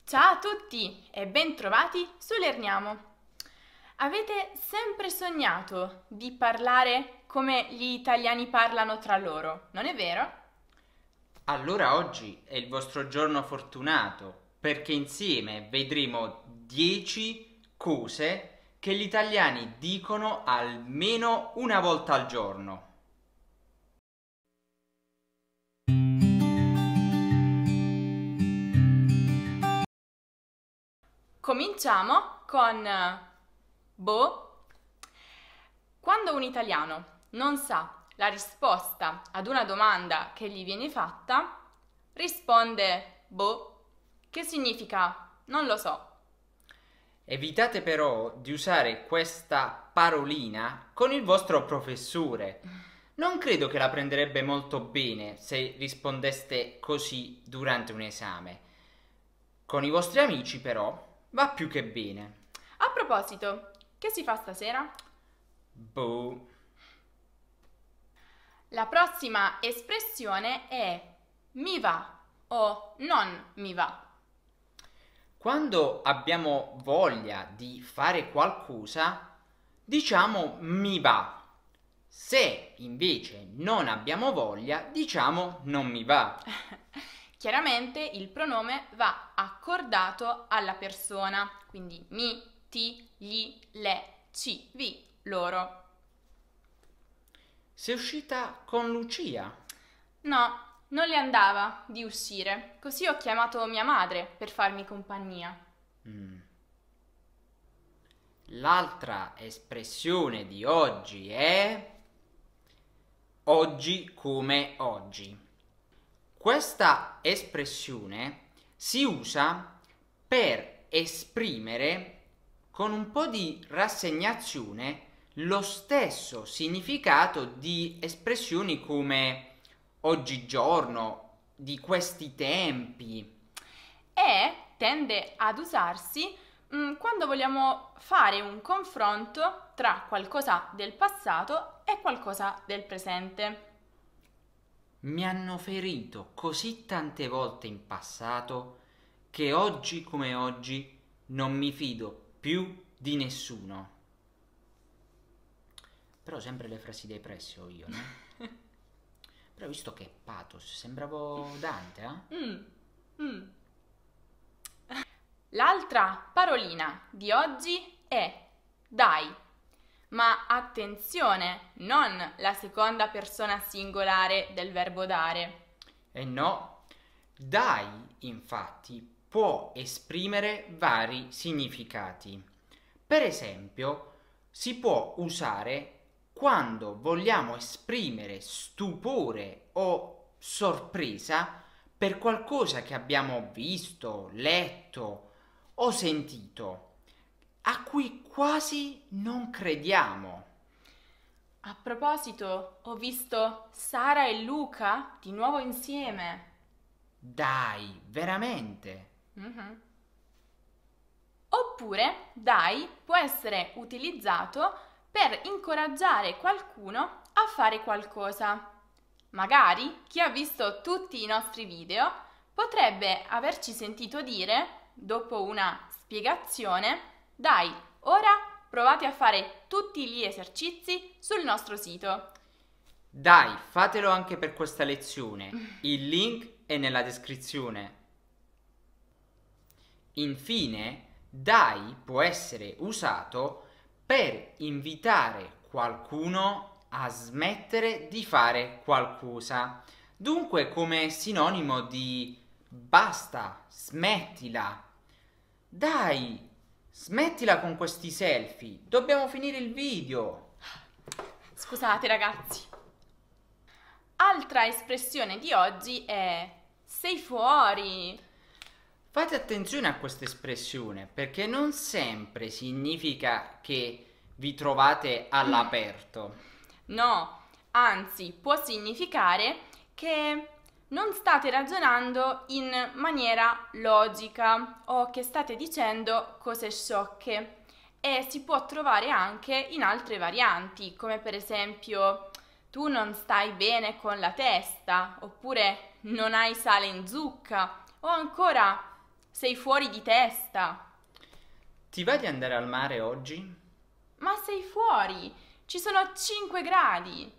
Ciao a tutti e bentrovati su Lerniamo. Avete sempre sognato di parlare come gli italiani parlano tra loro, non è vero? Allora oggi è il vostro giorno fortunato perché insieme vedremo 10 cose che gli italiani dicono almeno una volta al giorno. Cominciamo con boh. Quando un italiano non sa la risposta ad una domanda che gli viene fatta, risponde boh, che significa non lo so. Evitate però di usare questa parolina con il vostro professore. Non credo che la prenderebbe molto bene se rispondeste così durante un esame. Con i vostri amici però va più che bene. A proposito, che si fa stasera? Boh. La prossima espressione è mi va o non mi va. Quando abbiamo voglia di fare qualcosa, diciamo mi va. Se invece non abbiamo voglia, diciamo non mi va. Chiaramente il pronome va accordato alla persona, quindi mi, ti, gli, le, ci, vi, loro. Sei uscita con Lucia? No, non le andava di uscire, così ho chiamato mia madre per farmi compagnia. L'altra espressione di oggi è oggi come oggi. Questa espressione si usa per esprimere con un po' di rassegnazione lo stesso significato di espressioni come oggigiorno, di questi tempi. E tende ad usarsi quando vogliamo fare un confronto tra qualcosa del passato e qualcosa del presente. Mi hanno ferito così tante volte in passato che oggi come oggi non mi fido più di nessuno. Però sempre le frasi depresse ho io, no? Però visto che pathos, sembravo Dante, eh? L'altra parolina di oggi è dai, ma attenzione, non la seconda persona singolare del verbo dare. E no, dai, infatti, può esprimere vari significati. Per esempio, si può usare quando vogliamo esprimere stupore o sorpresa per qualcosa che abbiamo visto, letto o sentito, a cui quasi non crediamo. A proposito, ho visto Sara e Luca di nuovo insieme. Dai, veramente? Mhm. Oppure, dai può essere utilizzato per incoraggiare qualcuno a fare qualcosa. Magari chi ha visto tutti i nostri video potrebbe averci sentito dire, dopo una spiegazione, dai, ora provate a fare tutti gli esercizi sul nostro sito. Dai, fatelo anche per questa lezione. Il link è nella descrizione. Infine, dai può essere usato per invitare qualcuno a smettere di fare qualcosa. Dunque come sinonimo di basta, smettila. Dai, smettila con questi selfie. Dobbiamo finire il video. Scusate ragazzi. Altra espressione di oggi è sei fuori. Fate attenzione a questa espressione perché non sempre significa che vi trovate all'aperto. No, anzi può significare che non state ragionando in maniera logica o che state dicendo cose sciocche e si può trovare anche in altre varianti, come per esempio tu non stai bene con la testa oppure non hai sale in zucca o ancora sei fuori di testa. Ti va di andare al mare oggi? Ma sei fuori, ci sono 5 gradi.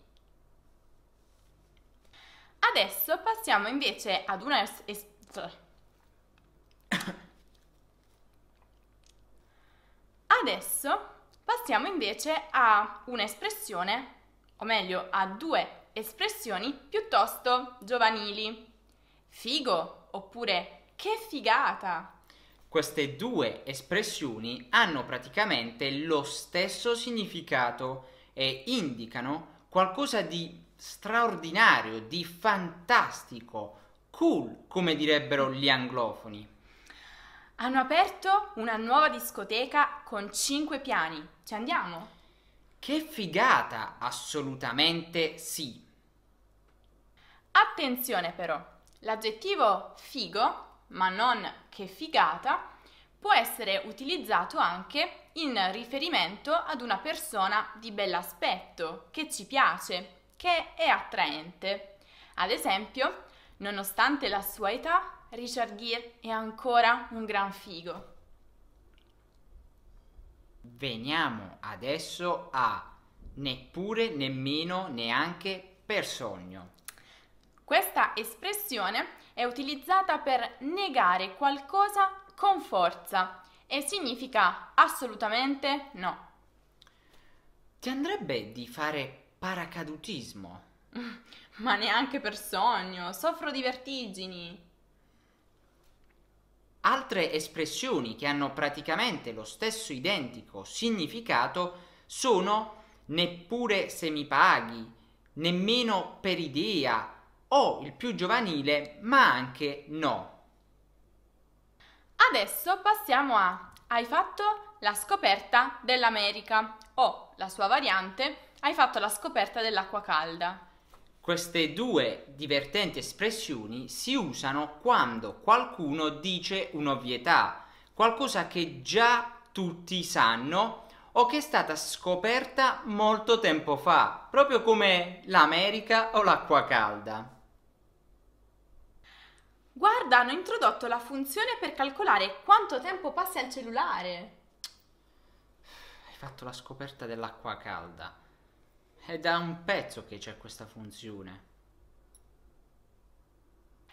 Adesso passiamo invece ad una Adesso passiamo invece a un'espressione, o meglio a due espressioni piuttosto giovanili. Figo oppure che figata. Queste due espressioni hanno praticamente lo stesso significato e indicano qualcosa di straordinario, di fantastico, cool, come direbbero gli anglofoni. Hanno aperto una nuova discoteca con 5 piani. Ci andiamo? Che figata, assolutamente sì. Attenzione però, l'aggettivo figo, ma non che figata, può essere utilizzato anche in riferimento ad una persona di bell'aspetto, che ci piace, che è attraente. Ad esempio, nonostante la sua età, Richard Gere è ancora un gran figo. Veniamo adesso a neppure, nemmeno, neanche per sogno. Questa espressione è utilizzata per negare qualcosa con forza e significa assolutamente no. Ti andrebbe di fare paracadutismo? Ma neanche per sogno, soffro di vertigini. Altre espressioni che hanno praticamente lo stesso identico significato sono neppure se mi paghi, nemmeno per idea o il più giovanile, ma anche no. Adesso passiamo a hai fatto la scoperta dell'America o la sua variante hai fatto la scoperta dell'acqua calda. Queste due divertenti espressioni si usano quando qualcuno dice un'ovvietà, qualcosa che già tutti sanno o che è stata scoperta molto tempo fa, proprio come l'America o l'acqua calda. Guarda, hanno introdotto la funzione per calcolare quanto tempo passi al cellulare. Hai fatto la scoperta dell'acqua calda. È da un pezzo che c'è questa funzione.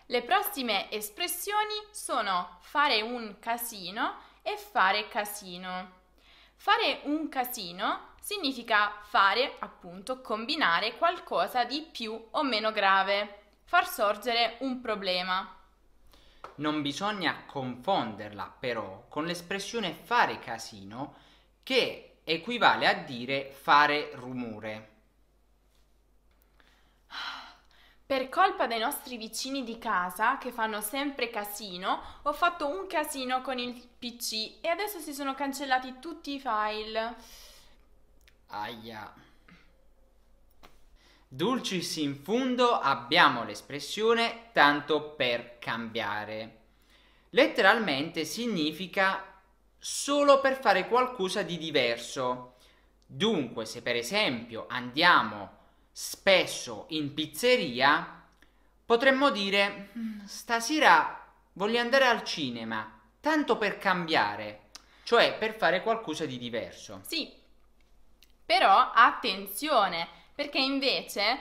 Le prossime espressioni sono fare un casino e fare casino. Fare un casino significa fare, appunto, combinare qualcosa di più o meno grave, far sorgere un problema. Non bisogna confonderla però con l'espressione fare casino, che equivale a dire fare rumore. Per colpa dei nostri vicini di casa che fanno sempre casino, ho fatto un casino con il PC e adesso si sono cancellati tutti i file. Aia. Dulcis in fundo abbiamo l'espressione tanto per cambiare. Letteralmente significa solo per fare qualcosa di diverso. Dunque, se per esempio andiamo spesso in pizzeria, potremmo dire stasera voglio andare al cinema, tanto per cambiare, cioè per fare qualcosa di diverso. Sì, però attenzione, perché invece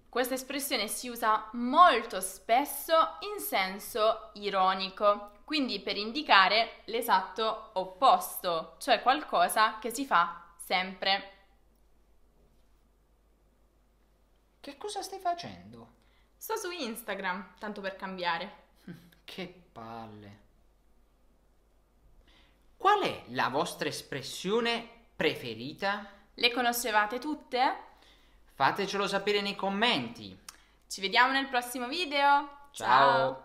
questa espressione si usa molto spesso in senso ironico, quindi per indicare l'esatto opposto, cioè qualcosa che si fa sempre. Che cosa stai facendo? Sto su Instagram, tanto per cambiare. Che palle. Qual è la vostra espressione preferita? Le conoscevate tutte? Fatecelo sapere nei commenti. Ci vediamo nel prossimo video. Ciao.